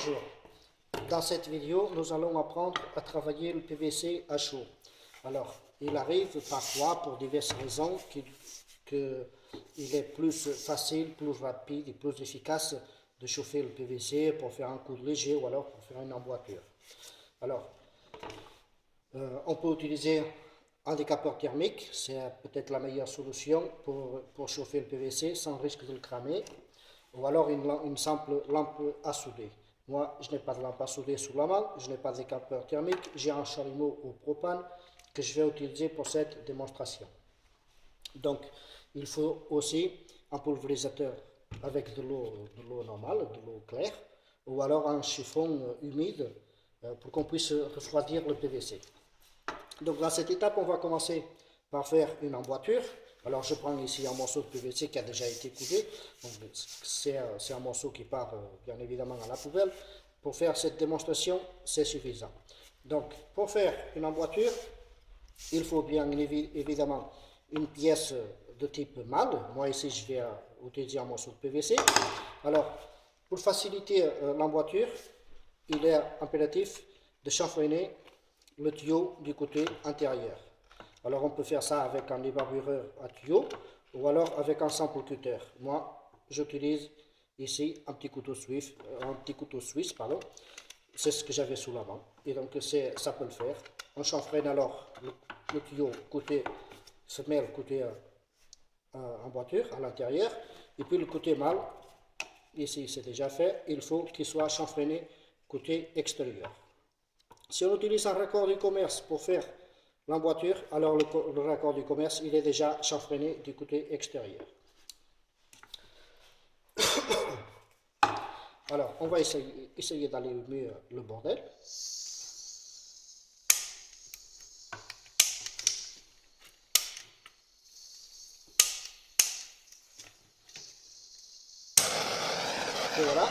Bonjour, dans cette vidéo nous allons apprendre à travailler le PVC à chaud. Alors il arrive parfois pour diverses raisons qu'il est plus facile, plus rapide et plus efficace de chauffer le PVC pour faire un coup léger ou alors pour faire une emboîture. Alors on peut utiliser un décapeur thermique, c'est peut-être la meilleure solution pour chauffer le PVC sans risque de le cramer, ou alors une simple lampe à souder. Moi, je n'ai pas de lampe à souder sous la main, je n'ai pas de décapeur thermique, j'ai un chalumeau au propane que je vais utiliser pour cette démonstration. Donc, il faut aussi un pulvérisateur avec de l'eau normale, de l'eau claire, ou alors un chiffon humide pour qu'on puisse refroidir le PVC. Donc dans cette étape, on va commencer par faire une emboîture. Alors je prends ici un morceau de PVC qui a déjà été coudé. C'est un morceau qui part bien évidemment à la poubelle. Pour faire cette démonstration, c'est suffisant. Donc pour faire une emboîture, il faut bien évidemment une pièce de type malle. Moi ici je vais utiliser un morceau de PVC. Alors pour faciliter l'emboîture, il est impératif de chanfreiner le tuyau du côté intérieur. Alors on peut faire ça avec un débarbureur à tuyau ou alors avec un sample cutter. Moi j'utilise ici un petit couteau suisse, pardon. C'est ce que j'avais sous la main et donc ça peut le faire. On chanfreine alors le tuyau côté semelle, côté emboîture à l'intérieur, et puis le côté mâle, ici c'est déjà fait, il faut qu'il soit chanfreiné côté extérieur. Si on utilise un raccord du commerce pour faire l'emboîture, alors le raccord du commerce, il est déjà chanfreiné du côté extérieur. Alors, on va essayer d'allumer le bordel. Et voilà.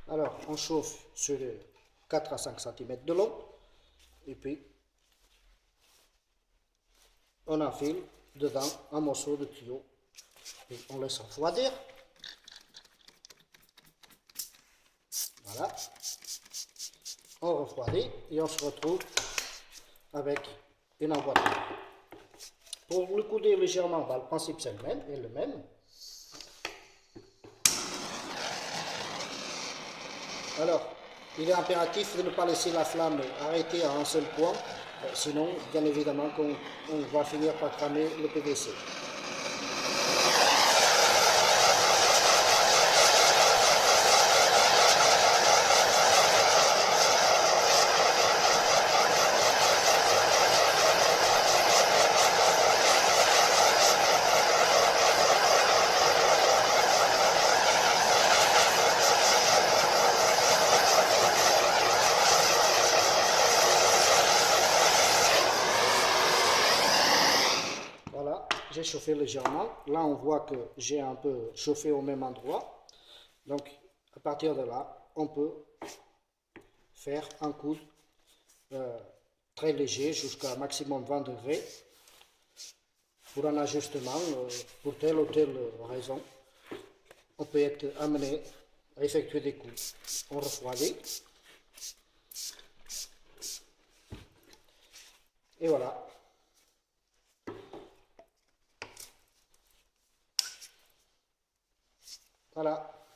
Alors, on chauffe sur 4 à 5 cm de long, et puis on enfile dedans un morceau de tuyau, et on laisse refroidir. Voilà, on refroidit et on se retrouve avec une emboîture. Pour le couder légèrement, le principe c'est le même. Alors, il est impératif de ne pas laisser la flamme arrêter à un seul point, sinon, bien évidemment, on va finir par cramer le PVC. Voilà, j'ai chauffé légèrement. Là, on voit que j'ai un peu chauffé au même endroit. Donc, à partir de là, on peut faire un coude très léger jusqu'à maximum 20 degrés pour un ajustement pour telle ou telle raison. On peut être amené à effectuer des coups. On refroidit. Et voilà. Voilà.